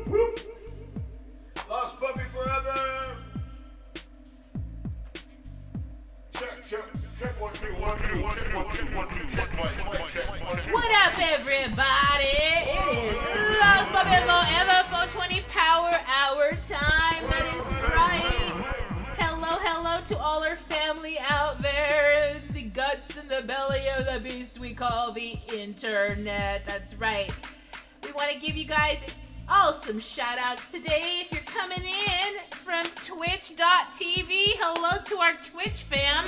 Whoop. Lost puppy forever. Check 1 2 1 2 check 1 2 1 2 check mic check 1 2. What up, everybody? It is Lost Puppy Forever 420 Power Hour time. That is right. Hello to all our family out there, the guts and the belly of the beast we call the internet. That's right. We want to give you guys some shout outs today. If you're coming in from twitch.tv, hello to our Twitch fam.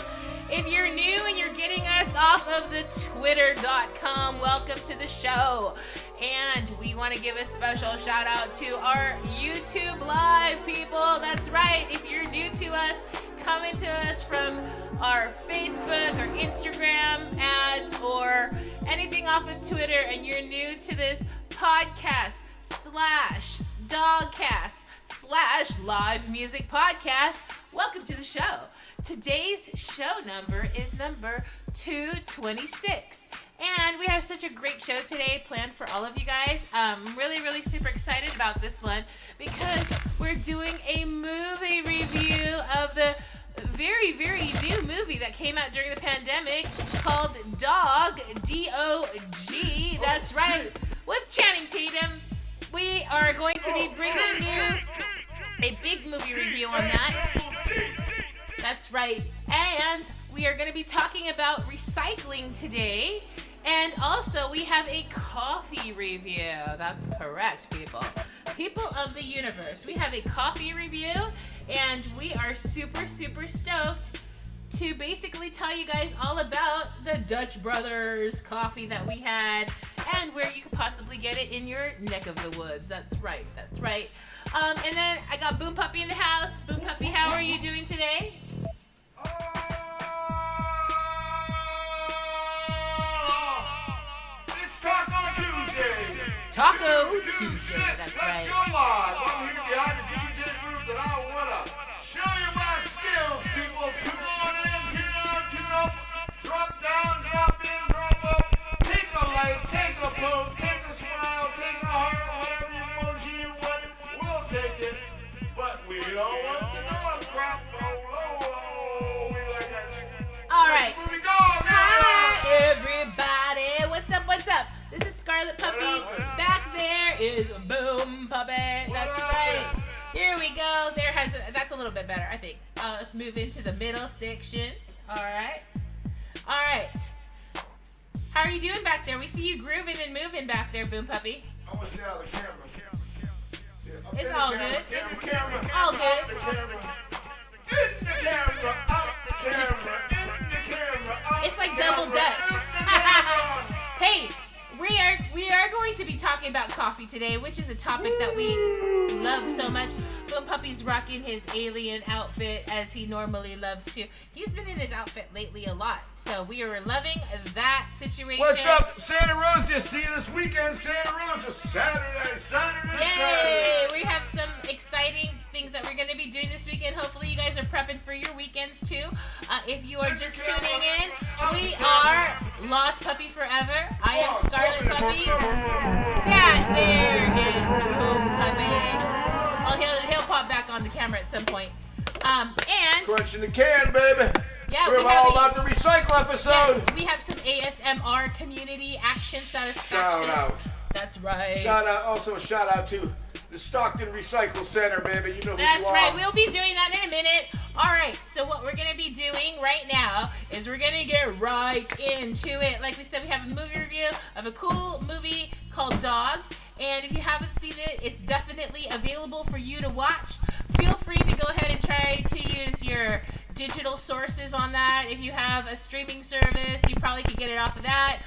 If you're new and you're getting us off of the twitter.com, welcome to the show. And we want to give a special shout out to our YouTube live people. That's right. If you're new to us, coming to us from our Facebook or Instagram ads or anything off of Twitter, and you're new to this podcast / dogcast / live music podcast, welcome to the show. Today's show number is number 226. And we have such a great show today planned for all of you guys. I'm really super excited about this one because we're doing a movie review of the very new movie that came out during the pandemic called Dog, D-O-G. That's right. With Channing Tatum. We are going to be bringing you a big movie review on that. That's right. And we are going to be talking about recycling today. And also, we have a coffee review. That's correct, people. People of the universe. We have a coffee review, and we are super stoked to basically tell you guys all about the Dutch Brothers coffee that we had and where you could possibly get it in your neck of the woods. That's right. And then I got Boom Puppy in the house. Boom Puppy, how are you doing today? It's Taco Tuesday. Taco Tuesday, that's Let's right. go live. I'm here behind the DJ booth and I want to show you my skills, people. Tune on in, tune up, drop down, drop in, drop up. Take a like, take a poke, take a smile, take a heart, whatever emoji you want, we'll take it. But we don't want the dog crap. Oh, we like that. All right. Movie dog. Hi, everybody. What's up? This is Scarlet Puppy. Back there is Boom Puppy. That's right. Here we go. That's a little bit better, I think. Let's move into the middle section. All right. How are you doing back there? We see you grooving and moving back there, Boom Puppy. I want to see how the camera. Yeah, It's all good. It's the camera. All good. Out the camera. In the camera. Out the camera. In the camera. Out It's like the double camera. Dutch. In the camera. Hey, we are going to be talking about coffee today, which is a topic that we love so much. Boom Puppy's rocking his alien outfit as he normally loves to. He's been in his outfit lately a lot, so we are loving that situation. What's up, Santa Rosa? See you this weekend, Santa Rosa. Saturday. Yay! We have some exciting things that we're going to be doing this weekend. Hopefully you guys are prepping for your weekends too. If you are just tuning in, we are Lost Puppy Forever. I am Scarlet Puppy. That there is Boom Puppy. Well, he'll pop back on the camera at some point. And Crunching the can, baby. yeah, We're all about the recycle episode. yes, we have some ASMR community action satisfaction. Shout out. That's right. Also a shout out to the Stockton Recycle Center, baby. You know who That's you are. right. We'll be doing that in a minute. All right. So what we're going to be doing right now is we're going to get right into it. Like we said, we have a movie review of a cool movie called Dog. And if you haven't seen it, it's definitely available for you to watch. Feel free to go ahead and try to use your digital sources on that. If you have a streaming service, you probably could get it off of that.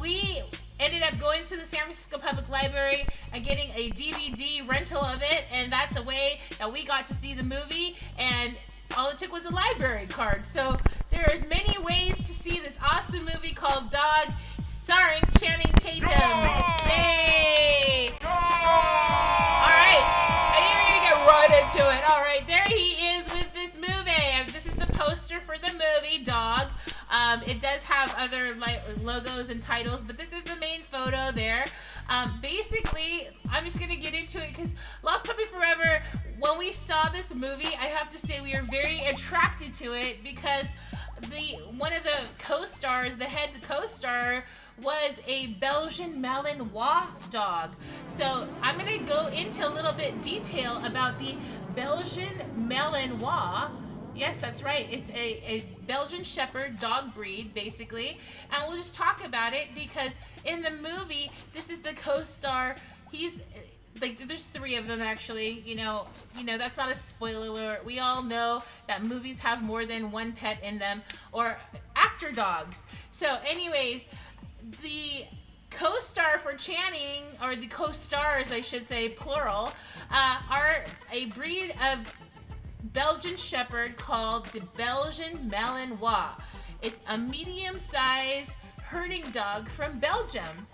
We ended up going to the San Francisco Public Library and getting a DVD rental of it, and that's a way that we got to see the movie, and all it took was a library card. So there's many ways to see this awesome movie called Dog, starring Channing Tatum. Yay! All right, I think we're gonna get right into it. All right, there he is with this movie. This is the poster for the movie Dog. It does have other logos and titles, but this is the main photo there. Basically, I'm just gonna get into it because Lost Puppy Forever. When we saw this movie, I have to say we were very attracted to it because one of the co-stars, the head co-star, was a Belgian Malinois dog. So I'm gonna go into a little bit detail about the Belgian Malinois. Yes, that's right. It's a Belgian Shepherd dog breed, basically. And we'll just talk about it because in the movie, this is the co-star. He's like, there's 3 of them actually. You know, that's not a spoiler alert. We all know that movies have more than one pet in them, or actor dogs. So, anyways, the co-star for Channing, or the co-stars, I should say, plural, are a breed of Belgian Shepherd called the Belgian Malinois. It's a medium-sized herding dog from Belgium,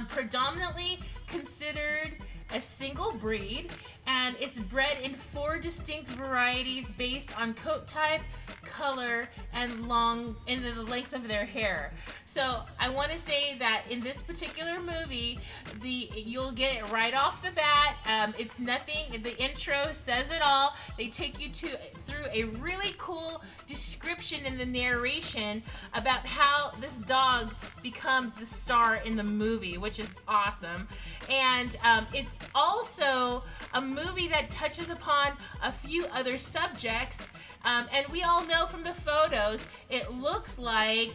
predominantly considered a single breed, and it's bred in 4 distinct varieties based on coat type, color, and the length of their hair. So I want to say that in this particular movie, you'll get it right off the bat. It's nothing. The intro says it all. They take you through a really cool description in the narration about how this dog becomes the star in the movie, which is awesome. And it's also a movie that touches upon a few other subjects. And we all know from the photos, it looks like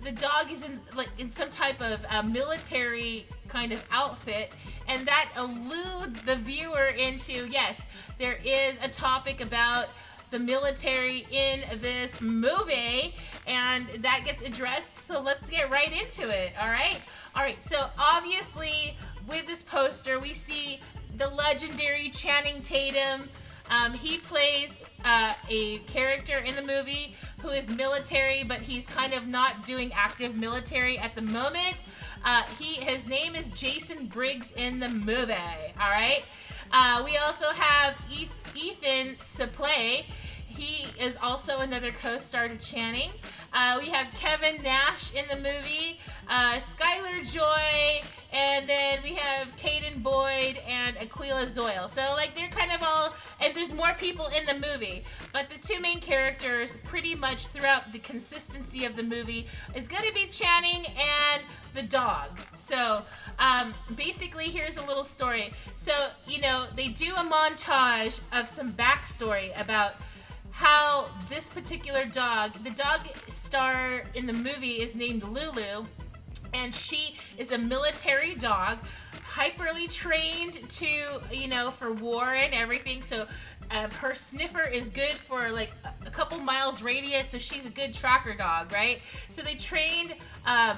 the dog is in some type of military kind of outfit, and that alludes the viewer into, yes, there is a topic about the military in this movie, and that gets addressed. So let's get right into it. All right. So obviously with this poster, we see the legendary Channing Tatum. He plays a character in the movie who is military, but he's kind of not doing active military at the moment. His name is Jason Briggs in the movie. All right. We also have Ethan Suplee. He is also another co-star to Channing. We have Kevin Nash in the movie, Skylar Joy, and then we have Caden Boyd and Aquila Zoyle. So, like, they're kind of all, and there's more people in the movie, but the 2 main characters pretty much throughout the consistency of the movie is going to be Channing and the dogs. So, basically, here's a little story. So, they do a montage of some backstory about how this particular dog, the dog star in the movie is named Lulu, and she is a military dog, hyperly trained to, for war and everything. So her sniffer is good for like a couple miles radius, so she's a good tracker dog, right? So they trained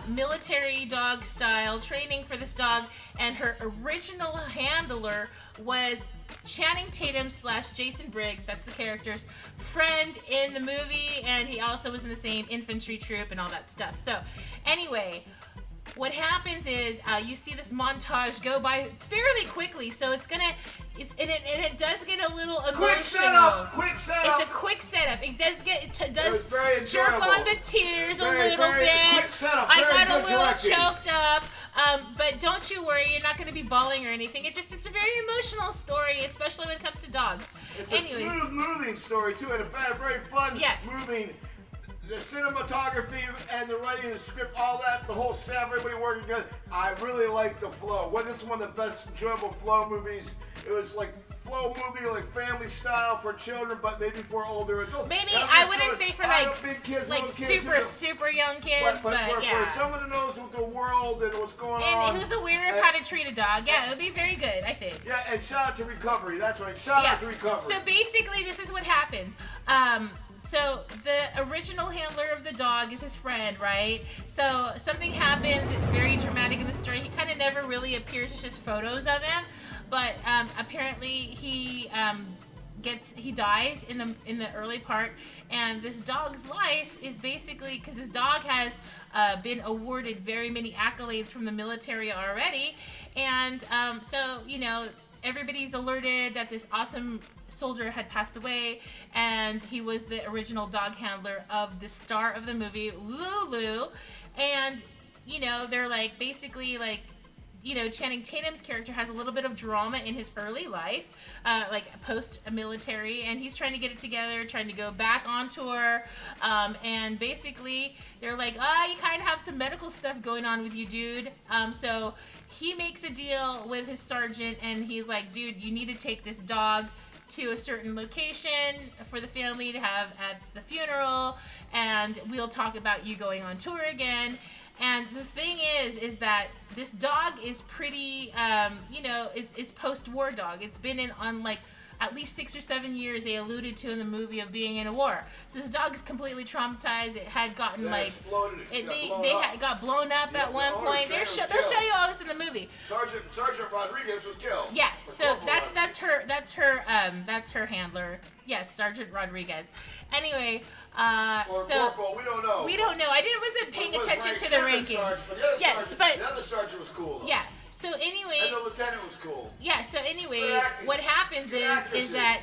military dog style training for this dog, and her original handler was Channing Tatum / Jason Briggs, that's the character's friend in the movie, and he also was in the same infantry troop and all that stuff. So anyway, what happens is you see this montage go by fairly quickly, so it does get a little emotional. Quick setup. It's a quick setup. It does very jerk enjoyable. on the tears a little bit. Quick setup. I Very got a good little directing. choked up. But don't you worry, you're not going to be bawling or anything. It's a very emotional story, especially when it comes to dogs. It's a smooth moving story too, and a very fun moving. The cinematography and the writing, the script, all that, the whole staff, everybody working together. I really like the flow. This is one of the best enjoyable flow movies. It was like flow movie, like family style for children, but maybe for older adults. Maybe I wouldn't say for big kids, like little kids, super young kids, but yeah. For someone who knows what the world and what's going on. And who's aware of how to treat a dog. Yeah, it would be very good, I think. Yeah, and shout out to Recovery. That's right. Shout out to Recovery. So basically, this is what happens. So the original handler of the dog is his friend, right? So something happens, very dramatic in the story. He kind of never really appears. It's just photos of him, but apparently he dies in the early part, and this dog's life is basically because this dog has been awarded very many accolades from the military already, and so everybody's alerted that this awesome soldier had passed away, and he was the original dog handler of the star of the movie, Lulu. And they're like basically like Channing Tatum's character has a little bit of drama in his early life, like post-military, and he's trying to get it together, trying to go back on tour, and basically they're like, you kind of have some medical stuff going on with you, dude. So he makes a deal with his sergeant, and he's like, dude, you need to take this dog to a certain location for the family to have at the funeral, and we'll talk about you going on tour again. And the thing is that this dog is pretty, it's post-war dog. It's been on like at least 6 or 7 years. They alluded to in the movie of being in a war. So this dog is completely traumatized. It had gotten got blown up at one point. They'll show you all this in the movie. Sergeant Rodriguez was killed. Yeah. So that's her handler. Yes, Sergeant Rodriguez. Anyway. Corporal, we don't know. I wasn't paying attention to the ranking. The other sergeant was cool, though. Yeah. So anyway. And the lieutenant was cool. Yeah. So anyway, what happens is that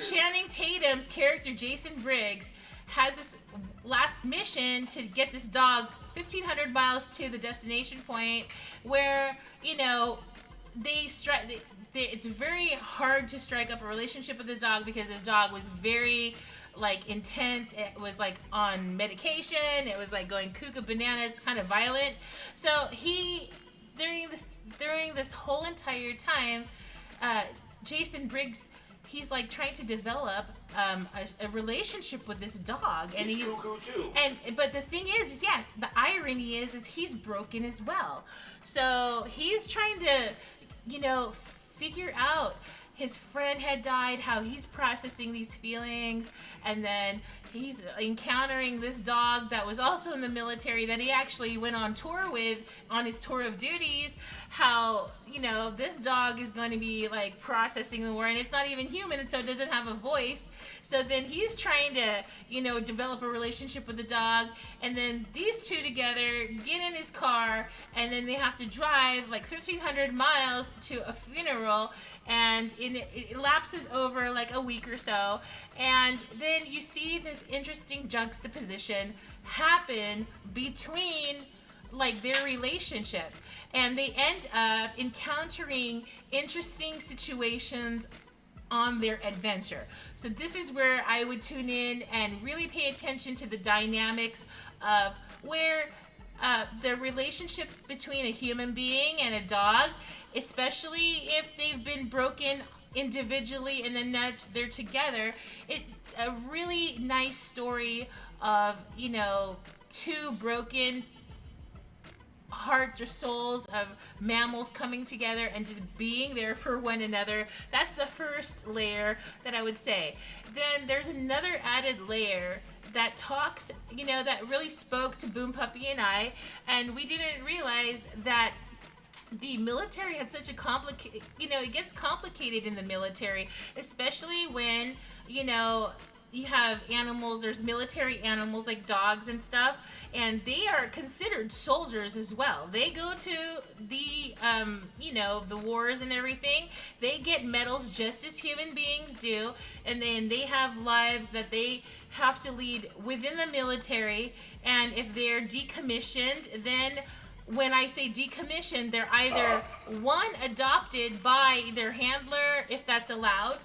Channing Tatum's character Jason Briggs has this last mission to get this dog 1,500 miles to the destination point, where they strike. It's very hard to strike up a relationship with this dog because this dog was very intense. It was on medication. It was going cuckoo bananas, kind of violent. So he during this whole entire time, Jason Briggs, he's trying to develop a relationship with this dog, and he's cuckoo too. But the thing is yes, the irony is he's broken as well. So he's trying to figure out. His friend had died, how he's processing these feelings, and then he's encountering this dog that was also in the military that he actually went on tour with on his tour of duties. How this dog is going to be processing the war, and it's not even human, and so it doesn't have a voice. So then he's trying to develop a relationship with the dog, and then these two together get in his car, and then they have to drive 1,500 miles to a funeral, and it lapses over a week or so, and then you see this interesting juxtaposition happen between their relationship, and they end up encountering interesting situations on their adventure. So this is where I would tune in and really pay attention to the dynamics of where the relationship between a human being and a dog, especially if they've been broken individually and then they're together. It's a really nice story of two broken hearts or souls of mammals coming together and just being there for one another. That's the first layer that I would say. Then there's another added layer that talks, that really spoke to Boom Puppy and I, and we didn't realize that the military had such a it gets complicated in the military, especially when, you have animals, there's military animals like dogs and stuff, and they are considered soldiers as well. They go to the, the wars and everything. They get medals just as human beings do, and then they have lives that they have to lead within the military, and if they're decommissioned, then when I say decommissioned, they're either adopted by their handler, if that's allowed.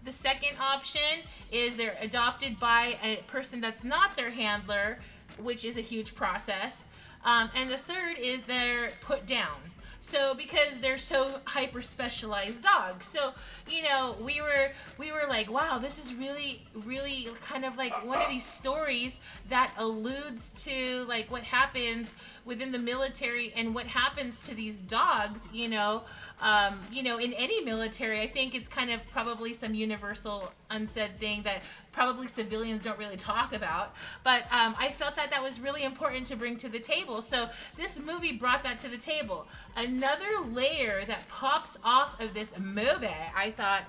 The second option is they're adopted by a person that's not their handler, which is a huge process. And the third is they're put down. So because they're so hyper specialized dogs. So, we were like, wow, this is really, really kind of one of these stories that alludes to what happens within the military and what happens to these dogs, in any military. I think it's kind of probably some universal unsaid thing that probably civilians don't really talk about, but I felt that was really important to bring to the table. So this movie brought that to the table. Another layer that pops off of this movie, I thought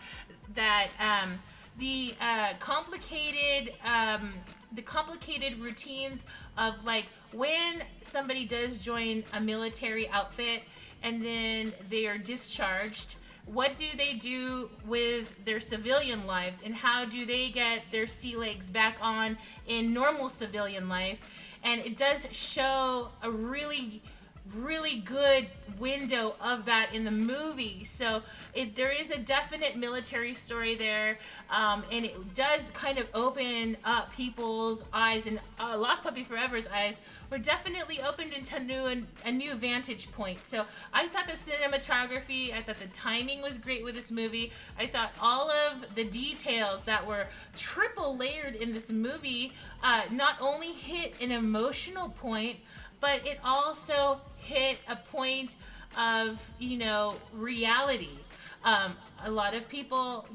that the complicated routines of when somebody does join a military outfit and then they are discharged, what do they do with their civilian lives, and how do they get their sea legs back on in normal civilian life? And it does show a really really good window of that in the movie. So there is a definite military story there, and it does kind of open up people's eyes, and Lost Puppy Forever's eyes were definitely opened into a new vantage point. So I thought the cinematography, I thought the timing was great with this movie. I thought all of the details that were triple layered in this movie not only hit an emotional point, but it also hit a point of, reality. A lot of people,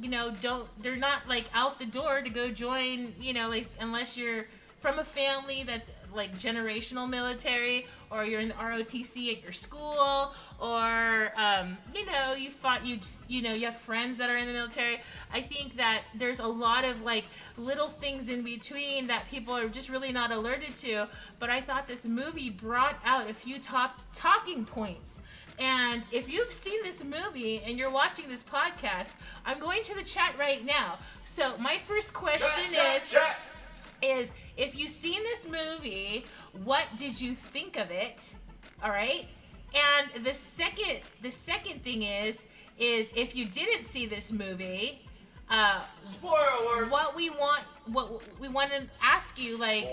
they're not like out the door to go join, like unless you're from a family that's like generational military, or you're in the ROTC at your school, or you have friends that are in the military. I think that there's a lot of like little things in between that people are just really not alerted to. But I thought this movie brought out a few top talking points. And if you've seen this movie and you're watching this podcast, I'm going to the chat right now. So my first question is if you've seen this movie, what did you think of it? All right. And the second thing is if you didn't see this movie, spoiler alert. What we want to ask you, like,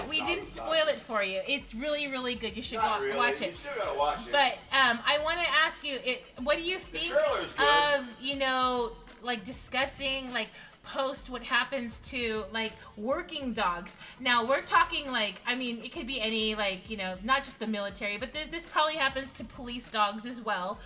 we didn't spoil it for you. It's really, really good. You should watch it. You still gotta watch it. But I want to ask you, what do you think of, like discussing like post what happens to like working dogs? Now we're talking like, I mean, it could be any, like, not just the military, but this probably happens to police dogs as well,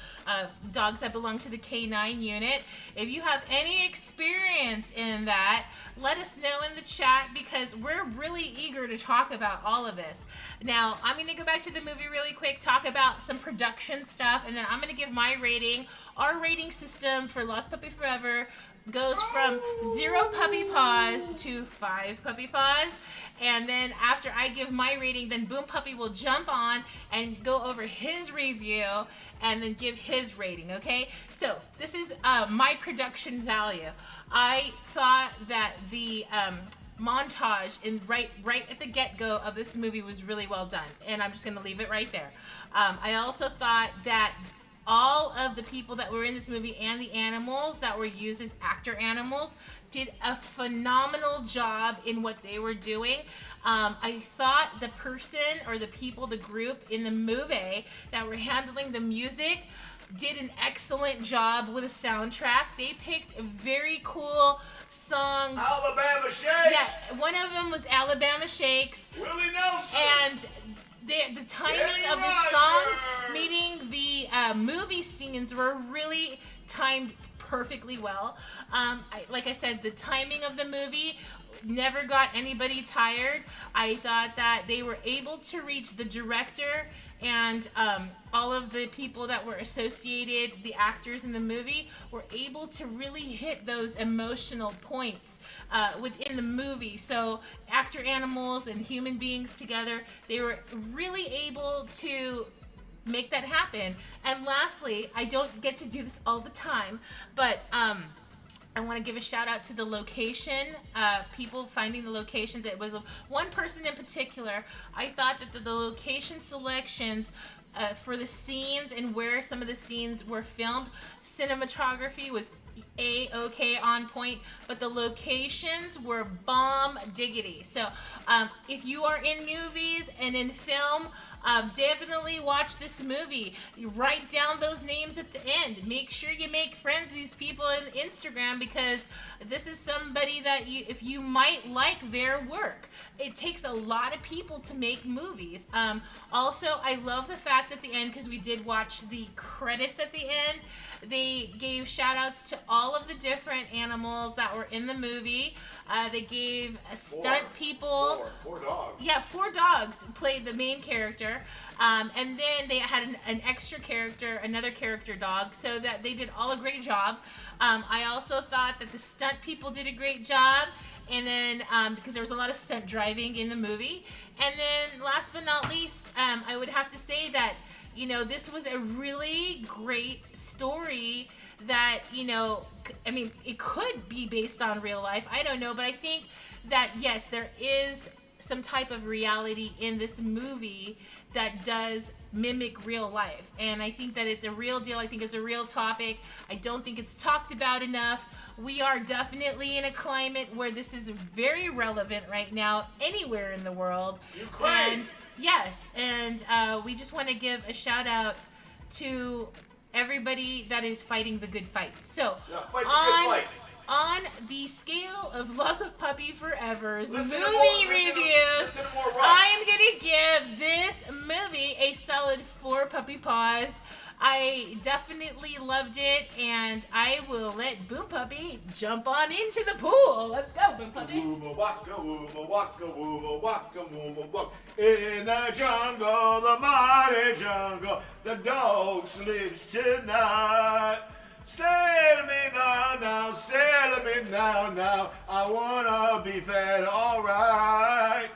dogs that belong to the K9 unit. If you have any experience in that, let us know in the chat, because we're really eager to talk about all of this. Now I'm going to go back to the movie really quick, talk about some production stuff, and then I'm going to give my rating. Our rating system for Lost Puppy Forever goes from 0 puppy paws to 5 puppy paws, and then after I give my rating, then Boom Puppy will jump on and go over his review and then give his rating. Okay, so this is my production value. I thought that the montage right at the get-go of this movie was really well done, and I'm just gonna leave it right there. I also thought that all of the people that were in this movie and the animals that were used as actor animals did a phenomenal job in what they were doing. I thought the person or the people, the group in the movie that were handling the music did an excellent job with a soundtrack. They picked very cool songs. Alabama Shakes. Yeah, one of them was Alabama Shakes. Willie Nelson. And the timing of the songs, meaning the movie scenes, were really timed perfectly well. Like I said, the timing of the movie never got anybody tired. I thought that they were able to reach the director and all of the people that were associated, the actors in the movie, were able to really hit those emotional points within the movie. So actor animals and human beings together, they were really able to make that happen. And lastly, I don't get to do this all the time, but I want to give a shout out to the location, people finding the locations. It was one person in particular. I thought that the location selections for the scenes and where some of the scenes were filmed, cinematography was A-okay, on point, but the locations were bomb diggity. So if you are in movies and in film, definitely watch this movie. You write down those names at the end. Make sure you make friends with these people on Instagram, because this is somebody that if you might like their work. It takes a lot of people to make movies. Also, I love the fact at the end, because we did watch the credits at the end, they gave shout outs to all of the different animals that were in the movie. They gave stunt people. Four dogs. Yeah, 4 dogs played the main character. And then they had an extra character, another character dog, so that they did all a great job. I also thought that the stunt people did a great job. And then, because there was a lot of stunt driving in the movie. And then last but not least, I would have to say that, this was a really great story that, I mean, it could be based on real life. I don't know, but I think that, yes, there is some type of reality in this movie that does mimic real life. And I think that it's a real deal. I think it's a real topic. I don't think it's talked about enough. We are definitely in a climate where this is very relevant right now, anywhere in the world. Ukraine. And yes, and we just want to give a shout out to everybody that is fighting the good fight. So, Yeah, fight the good fight. on the scale of Lost of Puppy Forever's Listen to movie more- reviews, listen to more Rush. I'm gonna give this movie a solid 4 puppy paws. I definitely loved it, and I will let Boom Puppy jump on into the pool. Let's go, Boom Puppy. Wooma waka, wooma waka, wooma waka, wooma waka. In the jungle, the mighty jungle, the dog sleeps tonight. Say to me now, now, say to me now, now, I wanna be fed alright.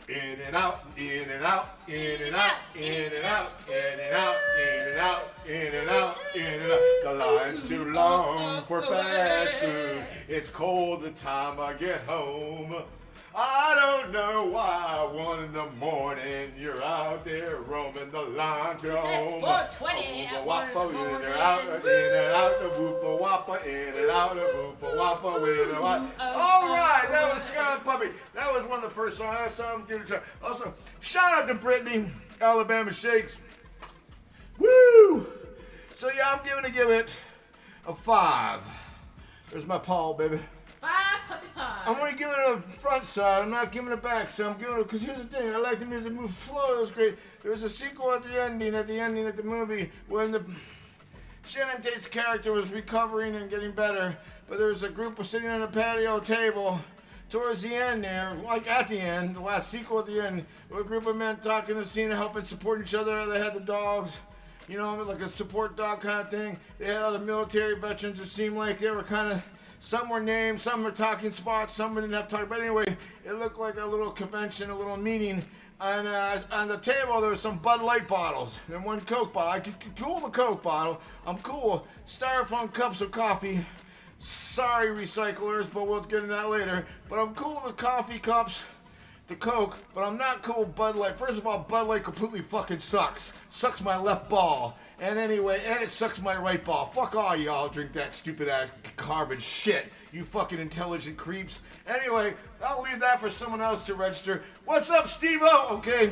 In and out, in and out, in and out, in and out, in and out, in and out, in and out, in and out. The line's too long for fast food. It's cold the time I get home. I don't know why 1 in the morning you're out there roaming the line to home. 4:20 Whoopa at wappa, 1 in the in morning. and out, in and out, the whoopa wappa, in and out, the whoopa wappa, in and out. All right, that was Scarlet Puppy. That was one of the first songs I saw him give it a try. Also, shout out to Brittany, Alabama Shakes. Woo! So yeah, I'm giving it a 5. There's my Paul, baby. 5 puppy paws. I'm gonna give it a front side. I'm not giving it back. So I'm giving it because here's the thing. I like the music. Move flow. It was great. There was a sequel at the ending. At the movie, when the Shannon Tate's character was recovering and getting better, but there was a group was sitting on a patio table. Towards the end there, like at the end, the last sequel at the end, there were a group of men talking in the scene, helping support each other. They had the dogs, you know, like a support dog kind of thing. They had other military veterans. It seemed like they were kind of. Some were named, some were talking spots, some didn't have to talk. But anyway, it looked like a little convention, a little meeting. And on the table, there was some Bud Light bottles and 1 Coke bottle. I could cool the Coke bottle. I'm cool. Styrofoam cups of coffee. Sorry, recyclers, but we'll get into that later. But I'm cool with the coffee cups, the Coke, but I'm not cool with Bud Light. First of all, Bud Light completely fucking sucks. Sucks my left ball. And anyway, and it sucks my right ball. Fuck all y'all drink that stupid ass garbage shit. You fucking intelligent creeps. Anyway, I'll leave that for someone else to register. What's up, Steve-O? Okay.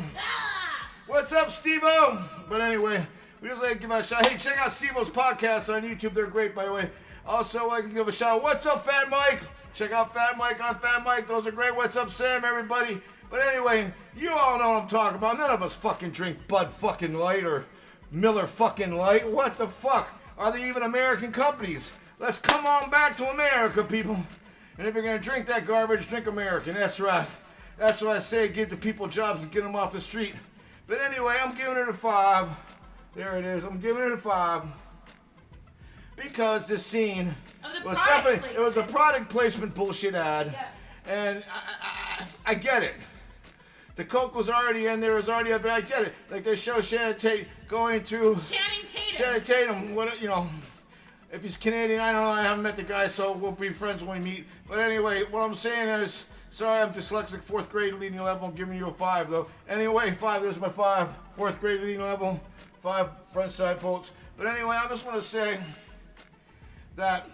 What's up, Steve-O? But anyway, we just like to give out a shout. Hey, check out Steve-O's podcast on YouTube. They're great, by the way. Also, I can give a shout out. What's up, Fat Mike? Check out Fat Mike on Fat Mike. Those are great. What's up, Sam, everybody? But anyway, you all know what I'm talking about. None of us fucking drink Bud fucking Light or Miller fucking Light. What the fuck? Are they even American companies? Let's come on back to America, people. And if you're going to drink that garbage, drink American. That's right. That's what I say. Give the people jobs and get them off the street. But anyway, I'm giving it a 5. There it is. I'm giving it a 5. Because this scene was definitely, it was a product placement bullshit ad. Yeah. And I get it. The Coke was already in there, it was already up, but I get it. Like they show Shannon Tate going through. Channing Tatum, what, you know, if he's Canadian, I don't know, I haven't met the guy, so we'll be friends when we meet. But anyway, what I'm saying is, sorry, I'm dyslexic, 4th grade leading level, I'm giving you a 5 though. Anyway, 5, there's my 5. 4th grade leading level, 5 front side bolts. But anyway, I just want to say that,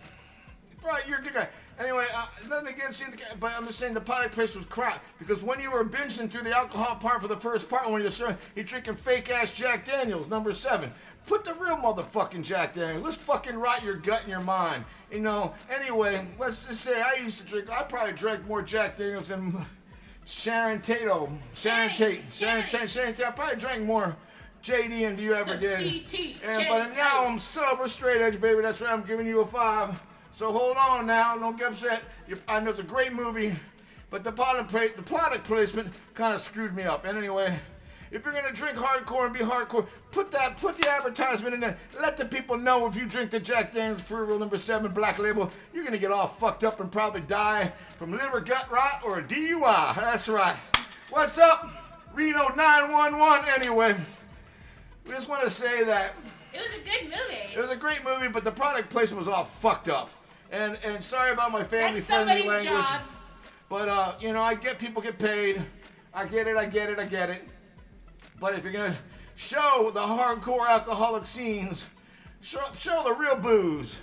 right, you're a good guy. Anyway, nothing against you, but I'm just saying the product place was crap. Because when you were binging through the alcohol part for the first part, when you're drinking fake-ass Jack Daniels, number 7. Put the real motherfucking Jack Daniels. Let's fucking rot your gut and your mind. You know, anyway, let's just say I used to drink, I probably drank more Jack Daniels than Sharon Tate. I probably drank more JD than you ever did. But now I'm sober, straight edge, baby. That's right, I'm giving you a 5. So hold on now, don't get upset. I know it's a great movie, but the product placement kind of screwed me up. And anyway, if you're gonna drink hardcore and be hardcore, put the advertisement in there. Let the people know if you drink the Jack Daniels Free Rule number 7 Black Label, you're gonna get all fucked up and probably die from liver gut rot or a DUI. That's right. What's up, Reno 911? Anyway, we just want to say that it was a good movie. It was a great movie, but the product placement was all fucked up. And sorry about my family-friendly language. Job. But, you know, I get people get paid. I get it. But if you're gonna show the hardcore alcoholic scenes, show the real booze.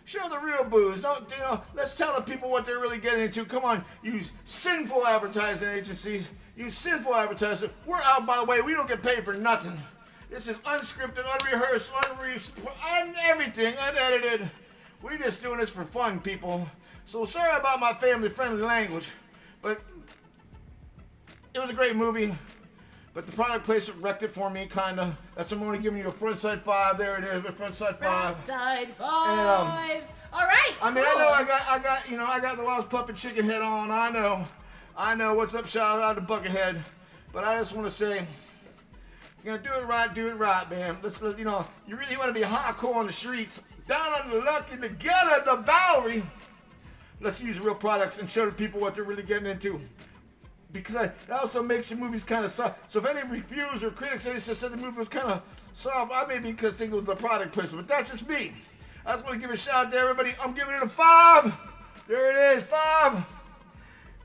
Show the real booze. Don't, let's tell the people what they're really getting into. Come on, you sinful advertising agencies. You sinful advertisers. We're out, by the way. We don't get paid for nothing. This is unscripted, unrehearsed, everything, unedited. We're just doing this for fun, people. So sorry about my family-friendly language, but it was a great movie. But the product placement wrecked it for me, kinda. That's why I'm only giving you a front side 5. There it is, a front side 5. Front side 5. And, all right. I mean, cool. I got the Lost Puppet chicken head on. I know. What's up? Shout out to Buckethead. But I just want to say, you're gonna do it right, man. You really want to be hardcore on the streets, down on the luck, in the gutter, the Bowery. Let's use real products and show the people what they're really getting into. Because that also makes your movies kind of soft. So if any reviews or critics said the movie was kind of soft, I may be because think it was the product placement. But that's just me. I just want to give a shout out to everybody. I'm giving it a 5. There it is, 5.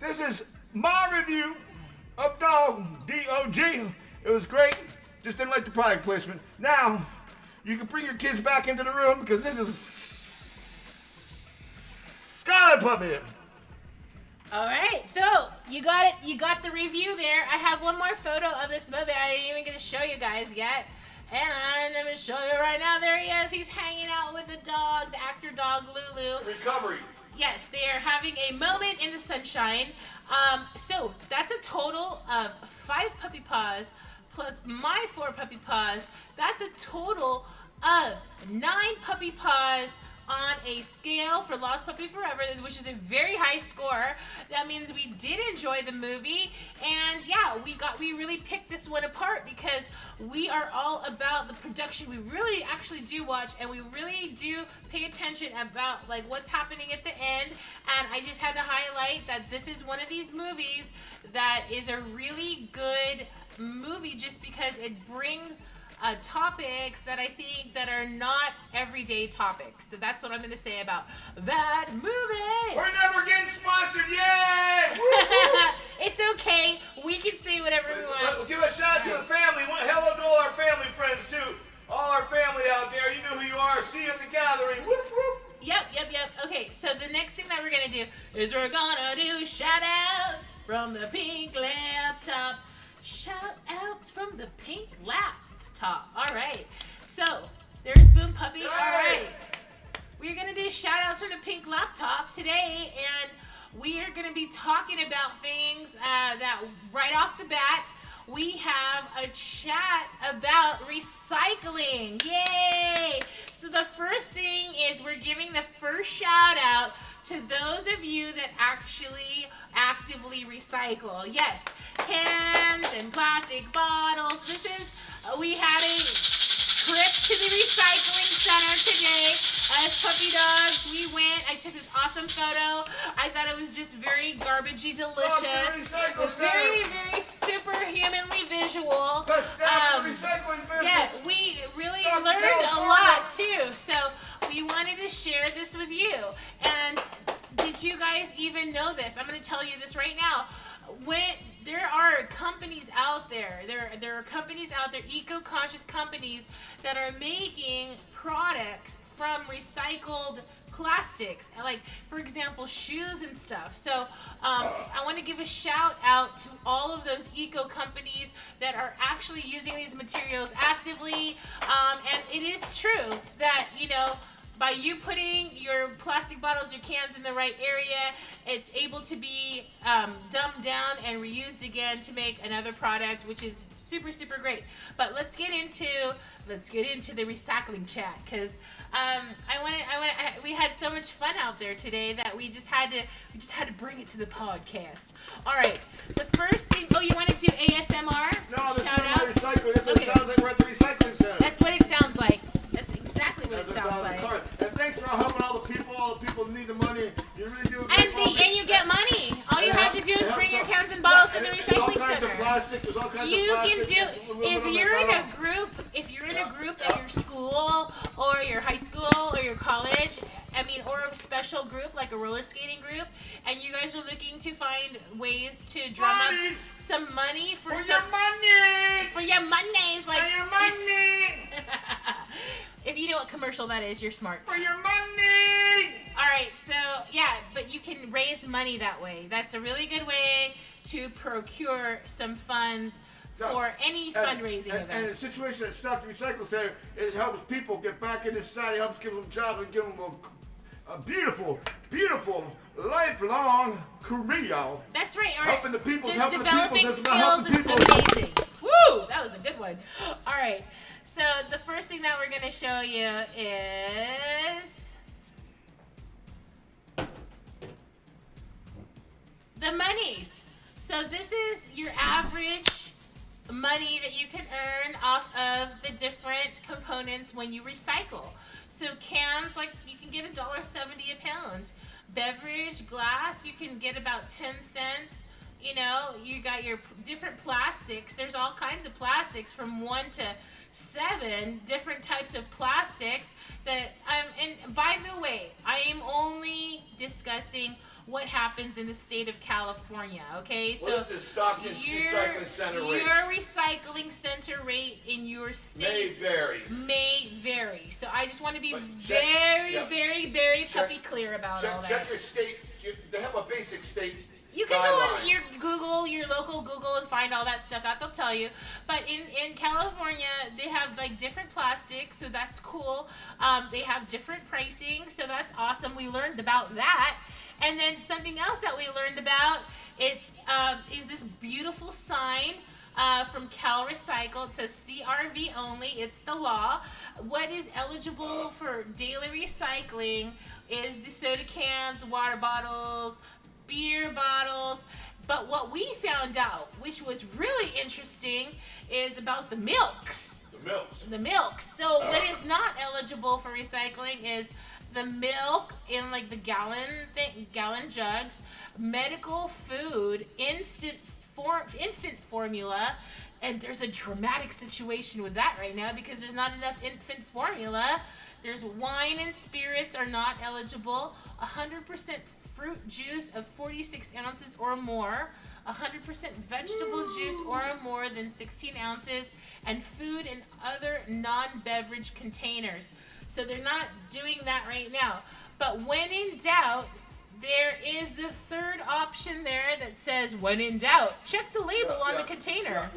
This is my review of Dog, D-O-G. It was great. Just didn't like the product placement. Now, you can bring your kids back into the room because this is Scarlet Puppet. All right, so you got it. You got the review there. I have one more photo of this movie. I didn't even get to show you guys yet. And I'm going to show you right now. There he is. He's hanging out with the dog, the actor dog, Lulu. Recovery. Yes, they are having a moment in the sunshine. So that's a total of 5 puppy paws plus my 4 puppy paws. That's a total of 9 puppy paws on a scale for Lost Puppy Forever, which is a very high score. That means we did enjoy the movie, and yeah, we really picked this one apart because we are all about the production. We really actually do watch, and we really do pay attention about like what's happening at the end. And I just had to highlight that this is one of these movies that is a really good movie just because it brings topics that I think that are not everyday topics. So that's what I'm going to say about that movie. We're never getting sponsored, yay! It's okay. We can say whatever we want. We'll give a shout out to the family. Hello to all our family friends too. All our family out there. You know who you are. See you at the gathering. Whoop, whoop. Yep. Okay, so the next thing that we're going to do is we're going to do shout outs from the pink laptop. Shout outs from the pink laptop. All right, so there's Boom Puppy. All right, we're gonna do shout outs from the pink laptop today, and we are gonna be talking about things that right off the bat we have a chat about recycling. Yay! So the first thing is we're giving the first shout out to those of you that actually actively recycle. Yes, cans and plastic bottles. This is, we had a trip to the recycling center today. As puppy dogs, we went. I took this awesome photo. I thought it was just very garbagey delicious. Very, very superhumanly visual. Yeah, we really learned a lot too. So we wanted to share this with you. And did you guys even know this? I'm going to tell you this right now. When there are companies out there, there are companies out there, eco-conscious companies that are making products from recycled plastics, like for example shoes and stuff. So I want to give a shout out to all of those eco companies that are actually using these materials actively, and it is true that by you putting your plastic bottles, your cans in the right area, it's able to be dumbed down and reused again to make another product, which is super, super great. But let's get into the recycling chat because we had so much fun out there today that we just had to bring it to the podcast. All right, the first thing. Oh, you want to do ASMR? No, this is shout out. Recycling. That's what it sounds like. We're at the recycling center. That's what it sounds like. That's exactly what it sounds like. And thanks around helping all the people need the money. You really do a great And you get money. All you have to do is bring your cans and bottles to the recycling center. There's all kinds You of plastic. can do if you're in a group at your school or your high school or your college, or a special group like a roller skating group, and you guys are looking to find ways to drum up some money for your monies, like For your money! if you know what commercial that is, you're smart. For your money! Alright, so yeah, but you can raise money that way. That's a really good way to procure some funds for any fundraising event. And the situation at Stock Recycle Center, it helps people get back into society, helps give them jobs and give them a beautiful, beautiful, lifelong career. That's right. All right. Helping the people, Just helping the developing people. skills is amazing. Woo! That was a good one. All right. So the first thing that we're going to show you is the monies. So this is your average money that you can earn off of the different components when you recycle. So cans, like you can get $1.70 a pound. Beverage, glass, you can get about 10 cents. You got your different plastics. There's all kinds of plastics from 1 to 7 different types of plastics that and by the way, I am only discussing what happens in the state of California, okay? What is the Stockton Recycling Center rate? Your recycling center rate in your state may vary. So I just want to be very puppy clear about all that. Check your state. They have a basic state. You can go on your Google, your local Google, and find all that stuff out. They'll tell you. But in California, they have like different plastics, so that's cool. They have different pricing, so that's awesome. We learned about that. And then something else that we learned about is this beautiful sign from Cal Recycle. It says CRV only. It's the law. What is eligible for daily recycling is the soda cans, water bottles, beer bottles. But what we found out, which was really interesting, is about the milks. The milks. So what is not eligible for recycling is the milk in like the gallon jugs, medical food, infant formula, and there's a dramatic situation with that right now because there's not enough infant formula. There's wine and spirits are not eligible. 100% fruit juice of 46 ounces or more, 100% vegetable juice or more than 16 ounces, and food and other non-beverage containers. So they're not doing that right now. But when in doubt, there is the third option there that says, when in doubt, check the label on the container.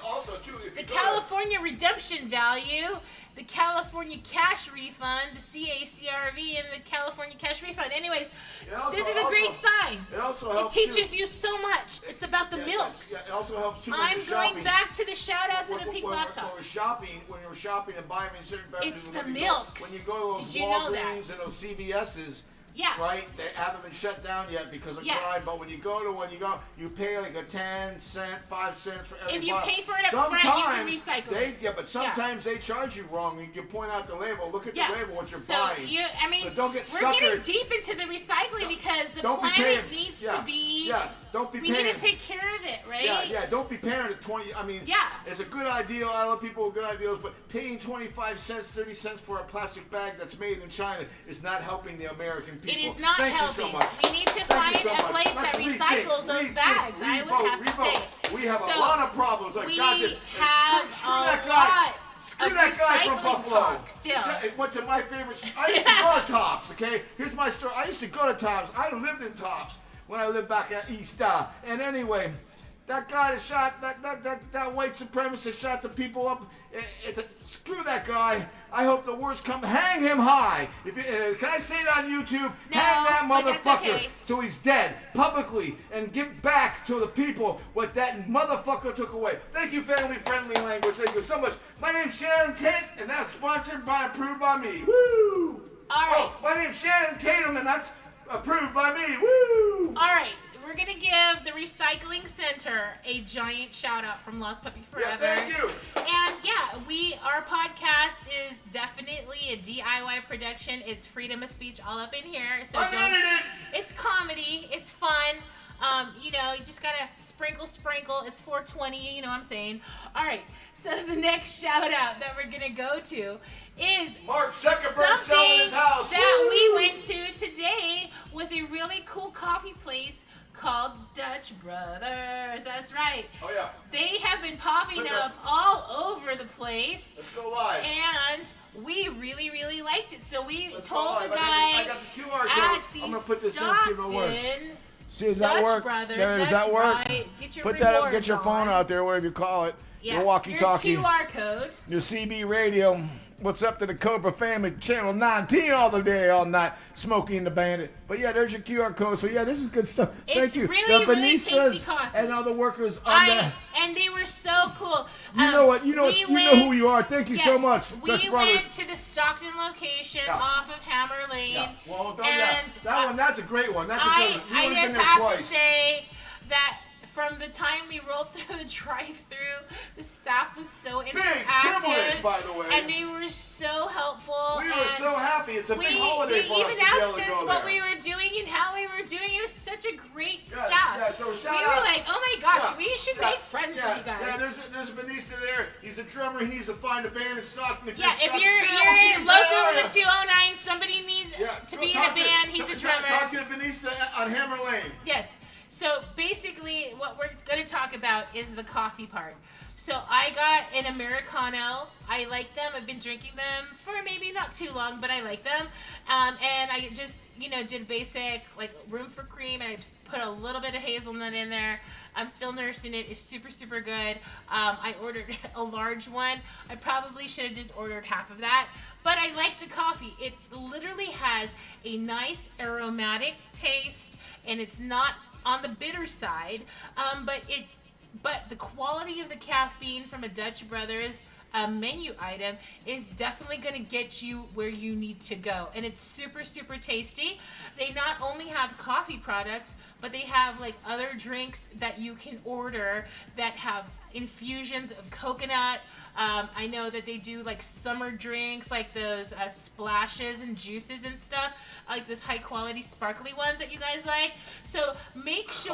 Also, too, if the California redemption value, the California cash refund, the CACRV, and the California cash refund. Anyways, this is a great sign. It also helps. It teaches you so much. It's about the milks. It also helps too. I'm going back to the shout outs of the pink laptop. When you're shopping and buying certain beverages, it's the milks. When you go to those Walgreens and those CVS's, right? They haven't been shut down yet because of crime. But when you go, you pay like a 10 cent, 5 cents for every If you bottle. pay for it up front, you can recycle it. But sometimes they charge you wrong. You point out the label. Look at the label, what you're buying. So don't get suckered. We're getting deep into the recycling because the planet needs to be. Don't be we need to take care of it, right? Don't be paying at 20. It's a good idea. I love people with good ideas, but paying 25 cents, 30 cents for a plastic bag that's made in China is not helping the American people. It is not helping. You so much. We need to find a place that recycles those bags. I would have to say. We have a lot of problems. We have a lot. Screw that guy from Buffalo. Talk still. It went to my favorite. I used to go to Tops, okay? Here's my story. I used to go to Tops. I lived in Tops when I lived back at East. And anyway, that guy that shot, that white supremacist shot the people up. Screw that guy. I hope the words come. Hang him high. Can I say it on YouTube? No, hang that motherfucker till he's dead publicly and give back to the people what that motherfucker took away. Thank you, family-friendly language. Thank you so much. My name's Sharon Tate, and that's sponsored by Approved by Me. Woo! All right. My name's Shannon Tatum, and that's approved by me. Woo! All right. we're gonna give the Recycling Center a giant shout out from Lost Puppy Forever. Yeah, thank you. And yeah, our podcast is definitely a DIY production. It's freedom of speech all up in here. So Unedited. it's comedy. It's fun. You just gotta sprinkle. It's 420, you know what I'm saying? All right, so the next shout out that we're gonna go to is Mark Zuckerberg selling his house. that we went to today was a really cool coffee place called Dutch Brothers. That's right. Oh, yeah. They have been popping up all over the place. Let's go live. And we really, really liked it. So we Let's go told live. the guy I got the QR code. at the I'm gonna put this in and see if it works. Stockton See, does that Dutch work? Brothers. There, does That's that work? right. Get your Put that up. Get rewards your phone on. out there, whatever you call it. Yeah. Your walkie-talkie. Your QR code. Your CB radio. What's up to the Cobra family? Channel 19 all the day, all night. Smokey and the Bandit. But yeah, there's your QR code. So yeah, this is good stuff. It's Thank you. really, the really Benistas tasty coffee. and all the workers on that. And they were so cool. You know what? You know who you are. Thank you so yes, much, We Dutch Brothers. went to the Stockton location Yeah. off of Hammer Lane. Yeah. Well, don't, and that one, that's a great one. That's a good one. I You've only been just there have twice. to say that from the time we rolled through the drive-through, the staff was so Big interactive, privilege, by the way. and they were so helpful. We were and so happy. It's a big holiday they for us even to be able asked to us go what there. we were doing and how we were doing. It was such a great Yeah, staff. yeah, so shout we out. were like, oh my gosh, Yeah, we should yeah, make friends yeah, with you guys. Yeah, there's a Benista there. He's a drummer. He needs to find a band in Stockton. If Yeah, if Stockton, you're Sam, local yeah, in the 209, somebody needs to go be in talk a band. He's a drummer. Talk to Benista on Hammer Lane. Yes. So basically, what we're going to talk about is the coffee part. So I got an Americano. I like them. I've been drinking them for maybe not too long, but I like them. And I just, did basic, like room for cream, and I just put a little bit of hazelnut in there. I'm still nursing it. It's super, super good. I ordered a large one. I probably should have just ordered half of that. But I like the coffee. It literally has a nice aromatic taste, and it's not on the bitter side. But the quality of the caffeine from a Dutch Brothers menu item is definitely going to get you where you need to go. And it's super, super tasty. They not only have coffee products, but they have like other drinks that you can order that have infusions of coconut. I know that they do like summer drinks, like those splashes and juices and stuff, like those high quality sparkly ones that you guys like. So make sure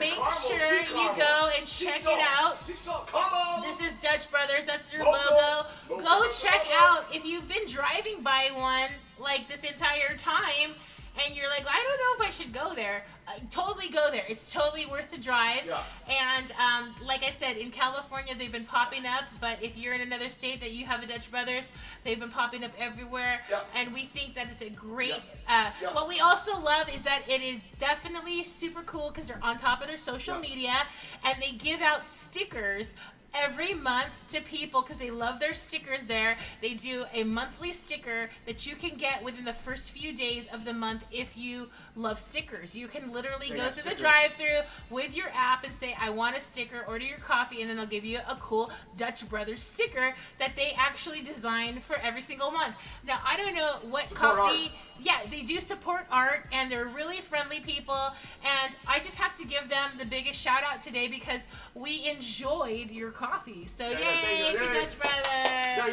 you go and check it out. This is Dutch Brothers. That's their logo. Go check out if you've been driving by one like this entire time. And you're like, I don't know if I should go there. Totally go there. It's totally worth the drive. Yeah. And like I said, in California, they've been popping up. But if you're in another state that you have a Dutch Brothers, they've been popping up everywhere. Yeah. And we think that it's a great... Yeah. What we also love is that it is definitely super cool because they're on top of their social media. And they give out stickers every month to people because they love their stickers there. They do a monthly sticker that you can get within the first few days of the month if you love stickers. You can literally go through the drive-thru with your app and say, I want a sticker, order your coffee, and then they'll give you a cool Dutch Brothers sticker that they actually design for every single month. Now, I don't know what Support coffee... art. Yeah, they do support art, and they're really friendly people, and I just have to give them the biggest shout out today because we enjoyed your coffee. So yay to Dutch Brothers!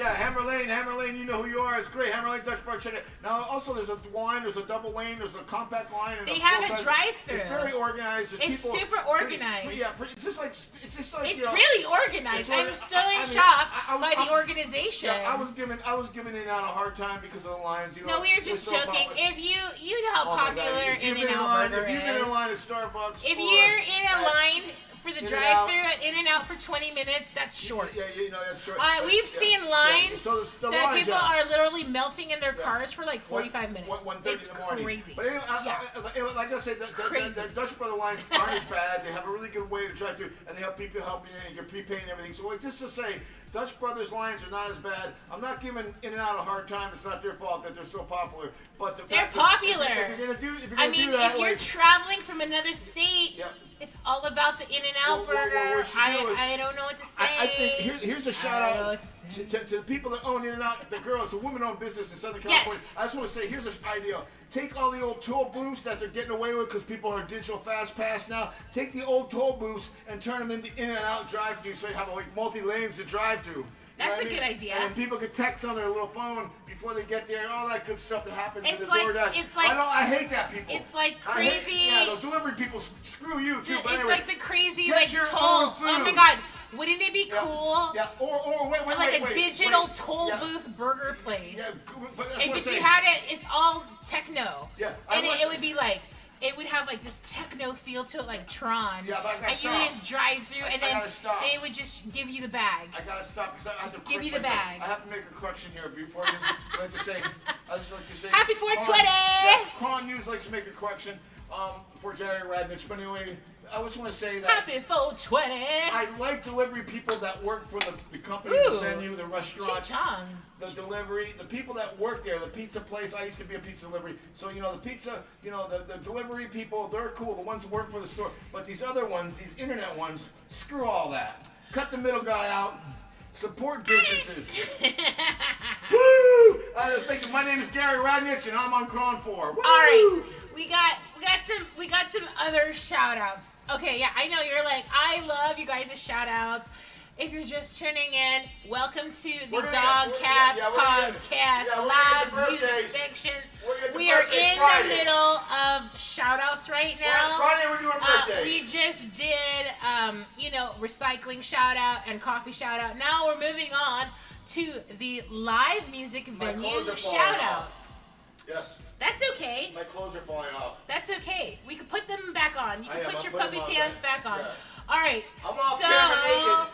Yeah, Hammer Lane, you know who you are. It's great. Hammer Lane, Dutch Brothers, check it. Now, also, there's a line, there's a double lane, there's a compact line. And They have a full-size. drive-thru. It's very organized. There's It's people, super organized. It's just like It's really organized. it's I'm orga- so I in mean, shock I- by the I'm- organization. Yeah, I was giving it out a hard time because of the lines. No, we were just joking. If you know how Oh my God, popular if you've In been and in Out line, Burger if you've been in is. line at Starbucks, If or you're in a at- line for the In-N-Out. drive-thru at In-N-Out for 20 minutes, that's short. Yeah, that's short. We've seen lines So the that lines, people yeah. are literally melting in their cars for like 45 minutes. 1:30 It's in the morning. crazy. But anyway, Yeah. like I said, Crazy. the Dutch Brother lines aren't as bad. They have a really good way to drive through, and they help people help you, and you're prepaying and everything. So just to say, Dutch Brothers lines are not as bad. I'm not giving In-N-Out a hard time. It's not their fault that they're so popular. But the They're fact popular. That if you're gonna do I mean, that, if you're like, traveling from another state, Yep. It's all about the In-N-Out Well, burger. what you do is- I don't know what to say. I think here's a shout I don't know out what to say. to the people that own In-N-Out. The girl, it's a woman-owned business in Southern California. Yes. I just want to say, here's an idea. Take all the old toll booths that they're getting away with because people are digital fast pass now. Take the old toll booths and turn them into In-N-Out drive-through, so you have like multi-lanes to drive through. That's a good idea. And then people can text on their little phone before they get there, and all that good stuff that happens It's in the like- DoorDash. it's like- I hate that people. it's like I hate- crazy- yeah, those delivery people, screw you too. But It's anyway, like the crazy get like your toll. own food. Oh my god, wouldn't it be Yeah, cool? Yeah, or wait, Like a digital wait. toll Yeah, booth burger place. Yeah, but that's And, what I'm but you saying. had it. It's all techno. Yeah, I and want- it would be like. It would have like this techno feel to it, like Tron. Yeah, but I gotta and you would stop. just drive through, and I then gotta stop. it would just give you the bag. I gotta stop because I have to Give correct you the myself. bag. I have to make a correction here before I just like to say. I just like to say. Happy 420! Cron News likes to make a correction for Gary Radnich. But anyway, I just want to say that Happy 420! I like delivery people that work for the company, Ooh. the venue, the restaurant. Ching-chong. The delivery, the people that work there, the pizza place. I used to be a pizza delivery, so the pizza, the delivery people, they're cool. The ones who work for the store, but these other ones, these internet ones, screw all that. Cut the middle guy out. Support businesses. Woo! I was thinking, my name is Gary Radnich, and I'm on Cron 4. Woo! All right, we got some other shout outs. Okay, yeah, I know you're like, I love you guys' shout outs. If you're just tuning in, welcome to the We're gonna Dogcast get- yeah, we're gonna Podcast get- we're gonna get live the music birthdays. section. We're gonna get the We are birthdays in Friday. the middle of shout outs right now. Friday we're doing birthdays. We just did, recycling shout out and coffee shout out. Now we're moving on to the live music My venue clothes are falling shout off. out. Yes, That's okay. my clothes are falling off. That's okay. We can put them back on. You I can am. put I'll your put them puppy on pants back. back on. Yeah. All right. I'm off So, camera naked.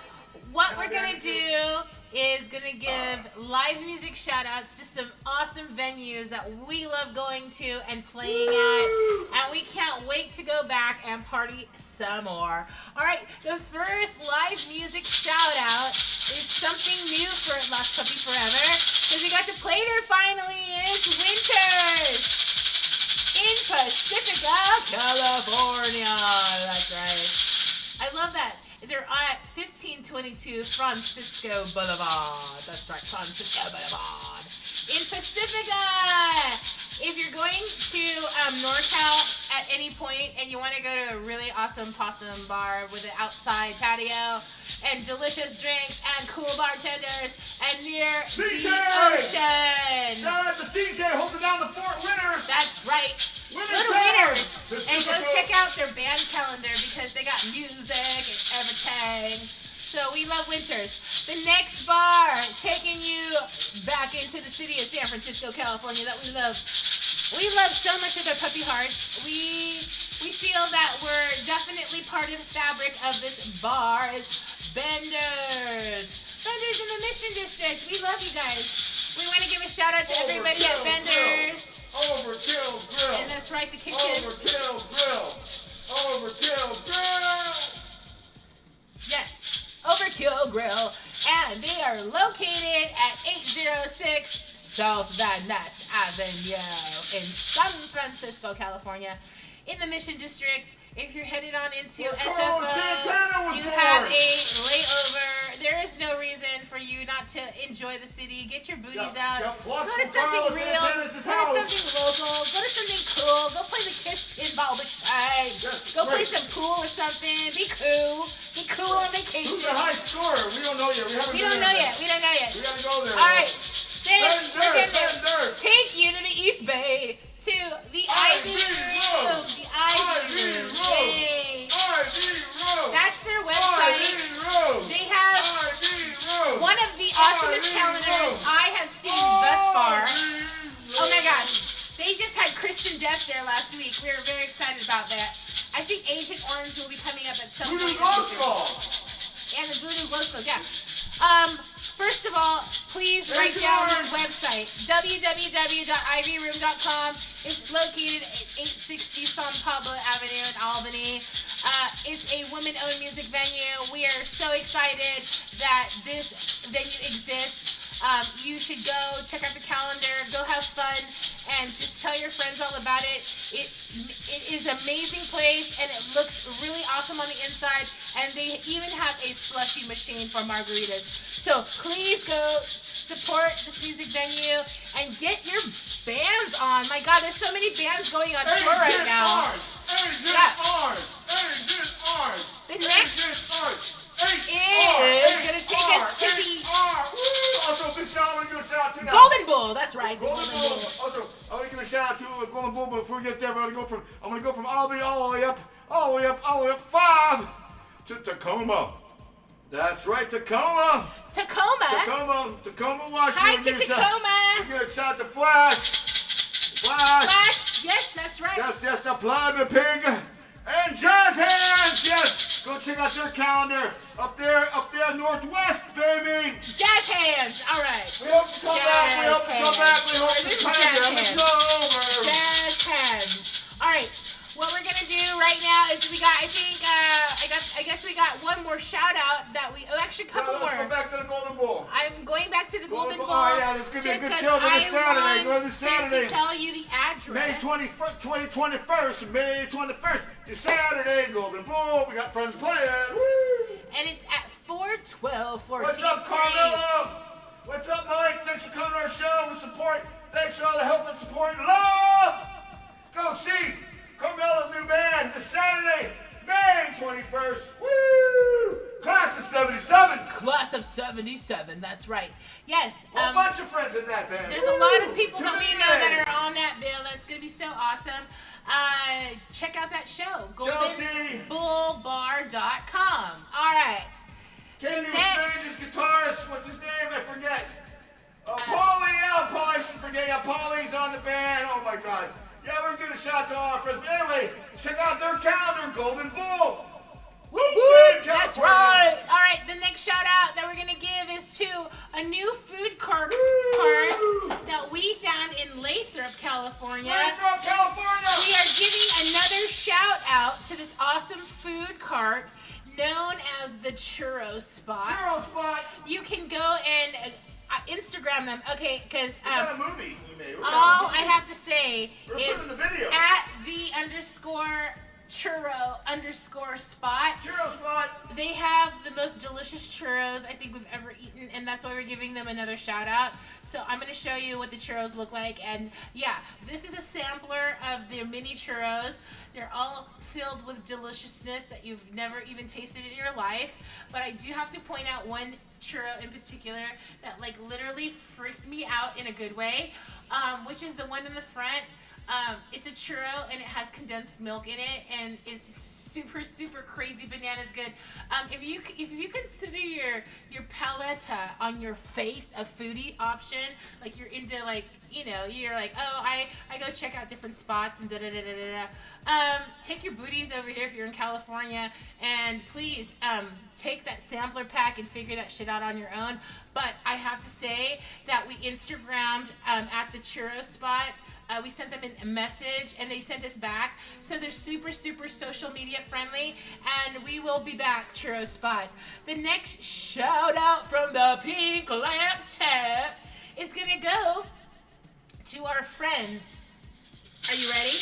what I'm we're going to naked. do is going to give live music shout outs to some awesome venues that we love going to and playing at. And we can't wait to go back and party some more. All right. The first live music shout out is something new for Lost Puppy Forever because we got to play there finally. It's Winters in Pacifica, California. That's right. I love that. They're at 1522 Francisco Boulevard. That's right, Francisco Boulevard. In Pacifica. If you're going to NorCal at any point and you want to go to a really awesome possum bar with an outside patio and delicious drinks and cool bartenders and near CJ! the ocean. Shout out to CJ holding down the Fort Winners. That's right. Winners Go to Winners Tavern. and go Pacifica. check out their band calendar because they got music and everything. So we love Winters. The next bar taking you back into the city of San Francisco, California that we love. We love so much of their puppy hearts. We feel that we're definitely part of the fabric of this bar is Bender's. Bender's in the Mission District. We love you guys. We want to give a shout out to everybody at Overkill Bender's. Overkill Grill. And that's right, the kitchen. Overkill Grill. Overkill Grill. Yes, Overkill Grill. And they are located at 806 South Van Ness Avenue in San Francisco, California, in the Mission District. If you're headed on into Where Carlos Santana SFO, was you born. have a layover. There is no reason for you not to enjoy the city. Get your booties Yep, out. yep. Watch Go to from something Carlos real. Go Santana's to house. something local. Go to something cool. Go play the Kiss Pinball Machine. Yes, Go play right. some pool or something. Be cool. Be cool on vacation. Who's the high scorer? We don't know yet. We don't know yet. We don't know yet. We gotta go there. All right. Then we're Bender. gonna take you to the East Bay to the Ivy Room. The Ivy Room. Yay. Ivy Road. That's their website. Ivy Road. They have Ivy Road. one of the awesomest calendars I have seen thus far. Oh my gosh. They just had Kristen Death there last week. We were very excited about that. I think Agent Orange will be coming up at some Voodoo point. in the Glow future. Skull. And the Voodoo Glow Skull, yeah. First of all, please write down this website, www.ivyroom.com. It's located at 860 San Pablo Avenue in Albany. It's a women-owned music venue. We are so excited that this venue exists. You should go check out the calendar, go have fun, and just tell your friends all about it. It is an amazing place, and it looks really awesome on the inside, and they even have a slushy machine for margaritas. So please go support this music venue and get your bands on. My God, there's so many bands going on tour right now. The next is going to take us to the Also, big shout out, I want to give a shout out to now. Golden Bull. That's right, the Golden Golden Bull. Bull. Also, I want to give a shout out to Golden Bull, but before we get there, I'm gonna go from Albany all the way up 5 to Tacoma. That's right, Tacoma, Tacoma. Washington. Hi to Tacoma. Give a shout out to Flash. Flash. Yes, that's right. Yes, the Blood, the Pig, and Jazz Hands. Yes, go check out their calendar up there, northwest, baby. Jazz hands. All right. We hope to come back. We hope the pandemic is over. Jazz hands. All right. What we're gonna do right now is I guess we got one more shout out that we actually a couple Let's more. go back to the Golden Bull. I'm going back to the Golden Bull. Oh yeah, it's gonna be a good show this Saturday. Go this Saturday. To tell you the address. May 21st, this Saturday, Golden Bull. We got friends playing. Woo! And it's at 412 14th What's up, Street. Carmelo? What's up, Mike? Thanks for coming to our show with support. Thanks for all the help and support and love. Go see Carmelo's new band this Saturday, May 21st. Woo! Class of 77. Class of 77, that's right. Yes. A bunch of friends in that band. There's a lot of people Too that we many know that names. are on that bill. That's going to be so awesome. Check out that show. Chelsea. GoldenBullBar.com. All right. Candy was Next. Strange's guitarist. What's his name? I forget. Paulie. Paul, I should forget. Yeah, Paulie's on the band. Oh my God. Yeah, we're gonna shout to all our friends. But anyway, check out their calendar, Golden Bull. Woo, woo, that's right. All right, the next shout out that we're going to give is to a new food cart that we found in Lathrop, California. Lathrop, California. We are giving another shout out to this awesome food cart known as the Churro Spot. Churro Spot. You can go and Instagram them, okay? Because We got a movie we made. all I have to say We're is putting the video. at the _churro_spot. Churro Spot. They have the most delicious churros I think we've ever eaten, and that's why we're giving them another shout out. So I'm going to show you what the churros look like, and yeah, this is a sampler of their mini churros. They're all filled with deliciousness that you've never even tasted in your life, but I do have to point out one churro in particular that like literally freaked me out in a good way, which is the one in the front. It's a churro and it has condensed milk in it and it's super crazy bananas good. If you consider your paleta on your face a foodie option, like you're into like, you know, you're like, oh, I go check out different spots and take your booties over here if you're in California, and please take that sampler pack and figure that shit out on your own. But I have to say that we Instagrammed at the Churro Spot. We sent them a message and they sent us back. So they're super social media friendly, and we will be back, Churro Spot. The next shout out from the Pink Lamp Tap is gonna go to our friends. Are you ready?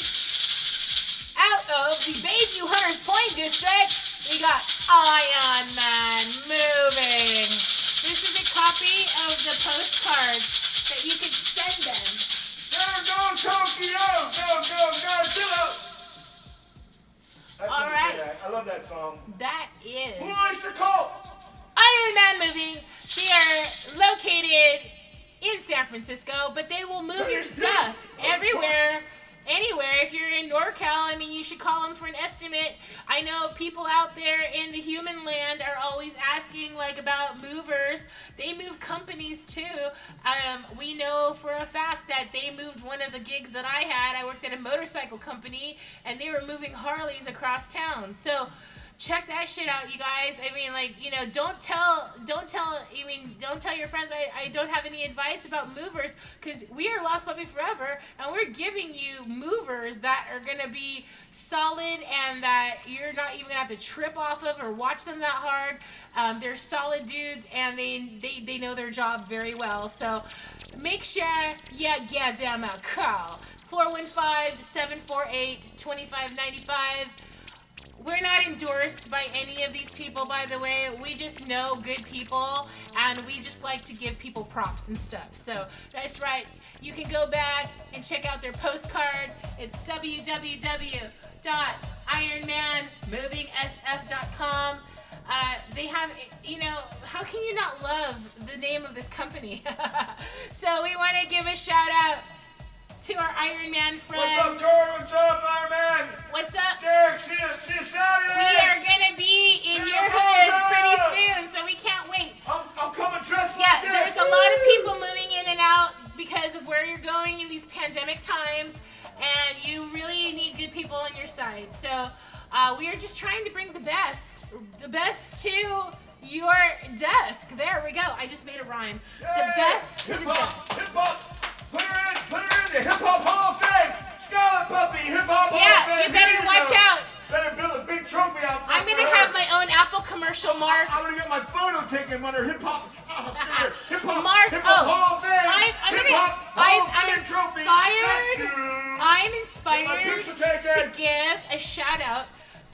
Out of the Bayview Hunters Point District, we got Ion Man Moving. This is a copy of the postcard that you can send them. Go Tokyo! Go Godzilla! All right. I love that song. That is Blue Oyster Cult! Iron Man Moving. They are located in San Francisco, but they will move your stuff everywhere, anywhere. If you're in NorCal, I mean, you should call them for an estimate. I know people out there in the human land are always asking like about movers. They move companies too. We know for a fact that they moved one of the gigs that I had. I worked at a motorcycle company and they were moving Harleys across town. So check that shit out, you guys. I mean, like, you know, don't tell your friends I don't have any advice about movers, because we are Lost Puppy Forever, and we're giving you movers that are going to be solid and that you're not even going to have to trip off of or watch them that hard. They're solid dudes, and they know their job very well. So make sure you get them a call. 415-748-2595. We're not endorsed by any of these people, by the way. We just know good people, and we just like to give people props and stuff. So that's right. You can go back and check out their postcard. It's www.ironmanmovingsf.com. They have, you know, how can you not love the name of this company? So we want to give a shout out to our Iron Man friends. What's up, George? What's up, Iron Man? What's up? Derek, see you Saturday. We are gonna be in your hood pretty soon, so we can't wait. I'm coming dressed like Yeah, this. there's a lot of people moving in and out because of where you're going in these pandemic times, and you really need good people on your side. So we are just trying to bring the best to your desk. There we go. I just made a rhyme. The best to the desk. Hip hop. Put her in the Hip Hop Hall of Fame. Scarlet Puppy, Hip Hop Hall of Yeah, Fame. you better watch out. Better build a big trophy out front. I'm gonna have my own Apple commercial, Mark. I'm gonna get my photo taken under Hip Hop. Hip Hop. Mark, Hip Hop Hall of Fame. I'm Get my picture inspired taken. to give a shout out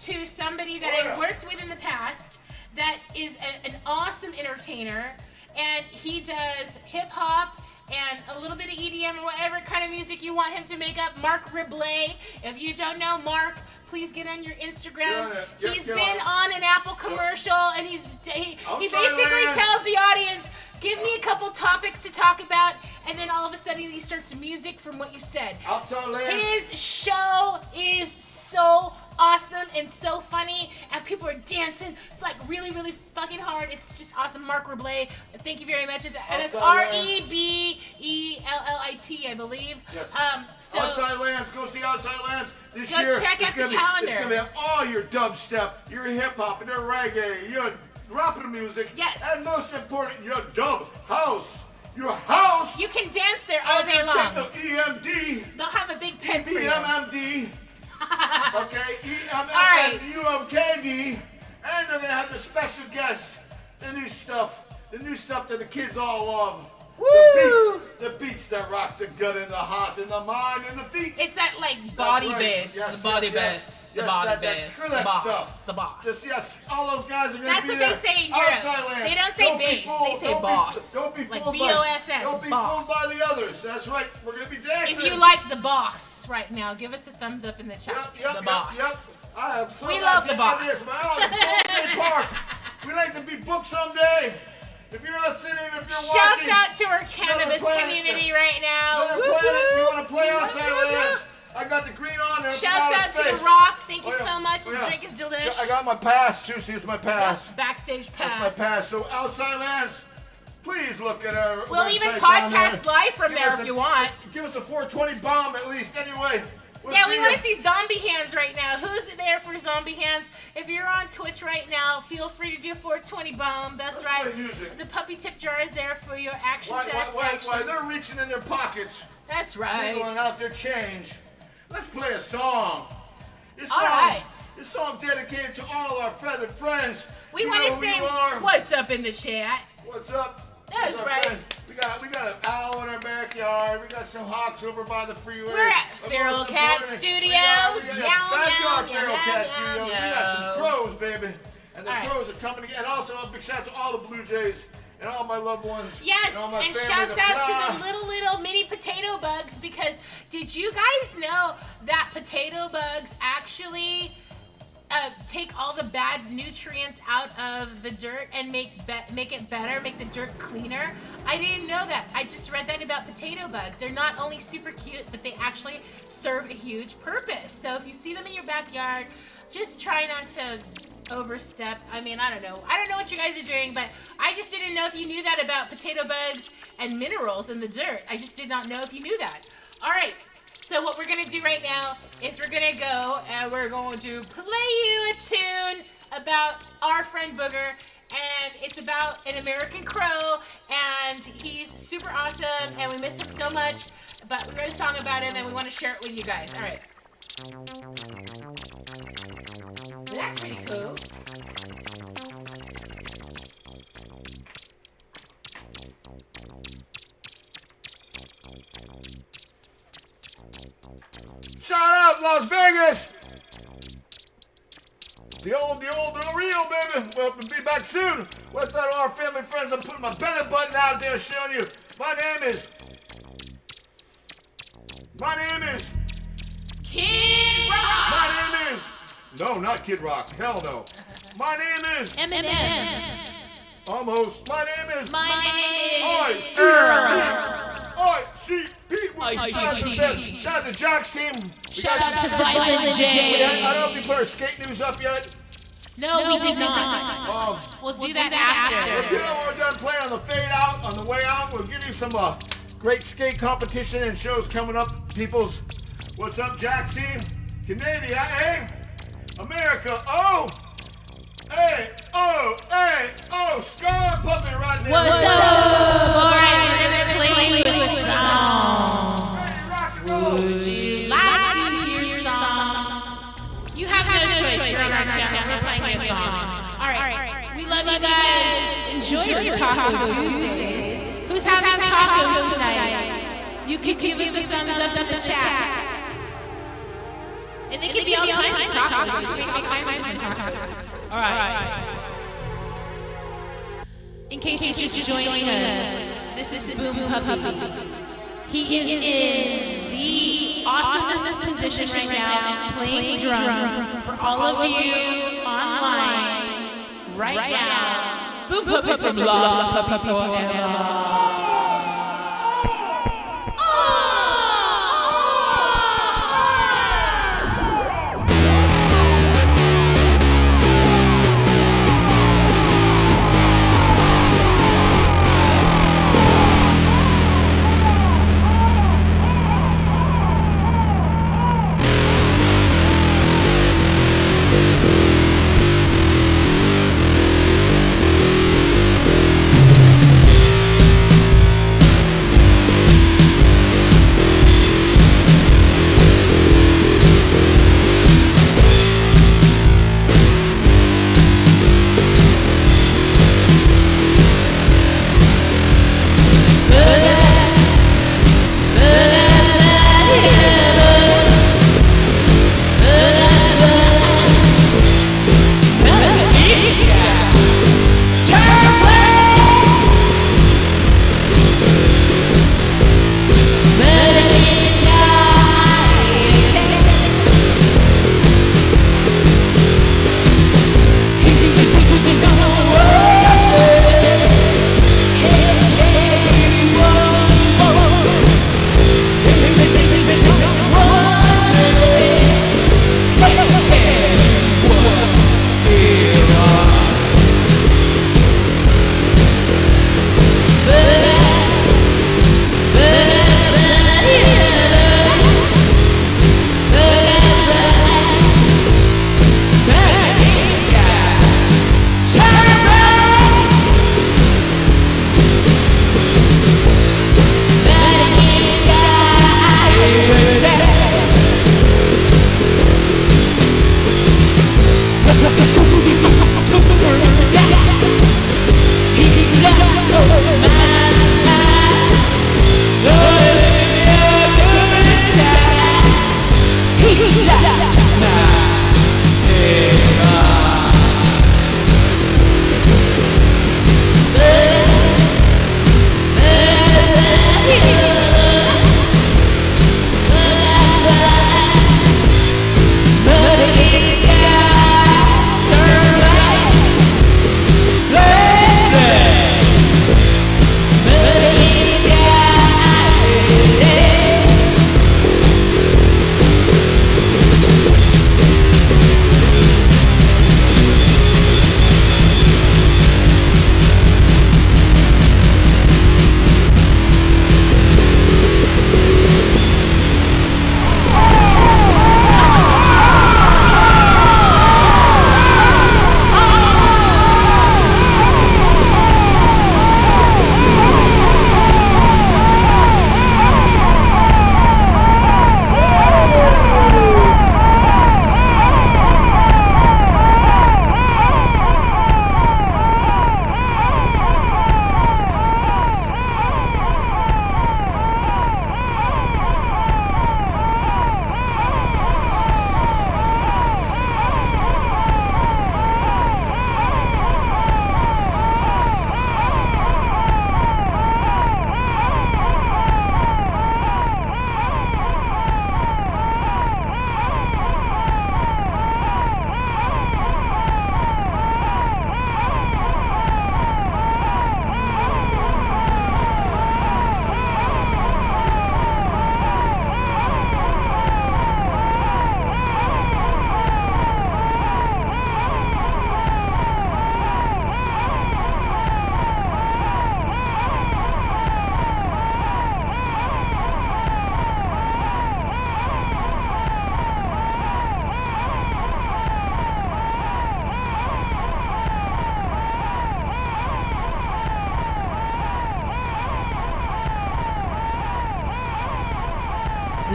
to somebody that I worked with in the past that is an awesome entertainer, and he does hip hop and a little bit of EDM or whatever kind of music you want him to make up. Mark Ribley. If you don't know Mark, please get on your Instagram. He's been on an Apple commercial, and he basically tells the audience, give me a couple topics to talk about, and then all of a sudden he starts music from what you said. His show is so awesome and so funny, and people are dancing. It's like really, really fucking hard. It's just awesome. Mark Ribley, thank you very much. And it's REBELLIT, I believe. Yes. So Outside Lands, go see Outside Lands this year. Go check out the calendar. It's gonna have all your dubstep, your hip hop, and your reggae, your rapping music. Yes. And most important, your dub house. Your house. you can dance there all day long. Techno EMD. They'll have a big tent for you. EMMD. Okay, right. EMMFUMKD. And they're gonna have the special guests. The new stuff that the kids all love. Woo! The beats that rock the gut and the heart and the mind and the feet. It's that like body That's right. bass, Yes, the body yes, bass, yes. the Yes, body that bass, Skrillex the boss, stuff. the boss. Yes, all those guys are gonna That's be what there. they say in Europe. Outside Lands. They don't say Don't be bass, fooled. they say boss. Don't be Like fooled BOSS, Don't be boss. fooled by the others. That's right. We're gonna be dancing. If you like the boss right now, give us a thumbs up in the chat. Yep, the boss. I have so We much love the boss. ideas, man. I like Folk Park. We like to be booked someday. If you're not sitting, if you're Shouts watching. out to our cannabis planet. community right now. Another Whoop, planet. We whoop. want to play Outside Lands. I got the green on there. Shouts out to space. The Rock. Thank you Oh, yeah. so much. Oh, This yeah. drink is delish. I got my pass too. See, it's my pass. Backstage That's pass. my pass. So Outside Lands, please look at our We'll website even down podcast there. live from Give there us if you want. Give us a 420 bomb at least. Anyway. We'll Yeah, see we want ya. to see zombie hands right now. Who's there for zombie hands? If you're on Twitch right now, feel free to do 420 bomb. That's Let's right. play music. The puppy tip jar is there for your action Why satisfaction. they're reaching in their pockets, That's singling right. out their change. Let's play a song. This All song, right. This song dedicated to all our feathered friends. We You want know to who sing you are. what's up in the chat. What's up? That's What's up, right. friends? We got an owl in our backyard. We got some hawks over by the freeway. We're at But Feral most Cat importantly, Studios. We got Meow, backyard meow, Feral meow, Cat meow, Studios. We meow. got some crows, baby. And the All right. crows are coming again. And also a big shout out to all the Blue Jays and all my loved ones. Yes, and all my and family shouts that out to fly. the little mini potato bugs, because did you guys know that potato bugs actually take all the bad nutrients out of the dirt and make it better, make the dirt cleaner? I didn't know that. I just read that about potato bugs. They're not only super cute, but they actually serve a huge purpose. So if you see them in your backyard, just try not to overstep. I mean, I don't know what you guys are doing, but I just didn't know if you knew that about potato bugs and minerals in the dirt. I just did not know if you knew that. All right, So what we're gonna do right now is we're gonna go and we're going to play you a tune about our friend Booger, and it's about an American Crow, and he's super awesome, and we miss him so much, but we wrote a song about him, and we want to share it with you guys. All right. That's pretty cool. Shout out Las Vegas! The real, baby. We'll be back soon. What's that, all our family friends? I'm putting my belly button out there showing you. My name is Kid Rock! My name is... No, not Kid Rock. Hell no. My name is... Eminem. Almost. My name is... My name is... I.C.P. Shout out to Jock's team. Shout out to Violent J. I don't know if we put our skate news up yet. No, we did not. We'll do that after. When we're done playing on the fade out, on the way out, we'll give you some great skate competition and shows coming up, peoples. What's up, Jock's team? Canada, eh? America, oh! Hey, Scar Puppet right there. What's up? Alright, we're gonna play you a song. Would you like to hear your song? You have no choice. You're on our channel. We're playing a song. Alright, we love you guys. Enjoy your Taco Tuesdays. Who's having tacos tonight? You can give us a thumbs up in the chat. And they can be all kinds of tacos. Alright. In case you're just joining us, this is Boom Puppy. He is in the awesomest position right now, playing drums for all of you online right now. Boom Puppy from Lost Puppy Forever.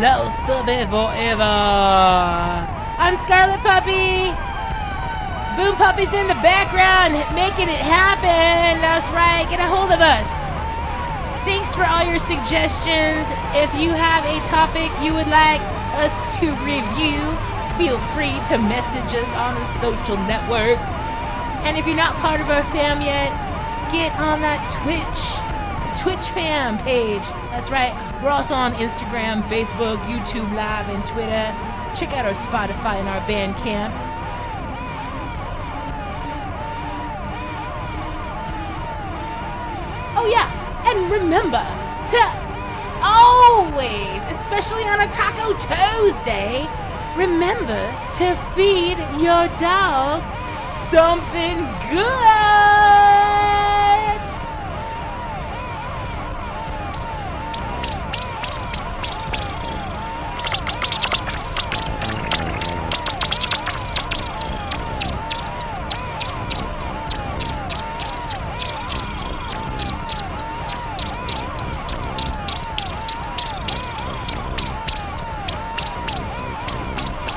Lost Puppy Forever. I'm Scarlet Puppy. Boom Puppy's in the background making it happen. That's right. Get a hold of us. Thanks for all your suggestions. If you have a topic you would like us to review, feel free to message us on the social networks. And if you're not part of our fam yet, get on that Twitch fam page. That's right. We're also on Instagram, Facebook, YouTube Live, and Twitter. Check out our Spotify and our Bandcamp. Oh yeah, and remember to always, especially on a Taco Tuesday, remember to feed your dog something good.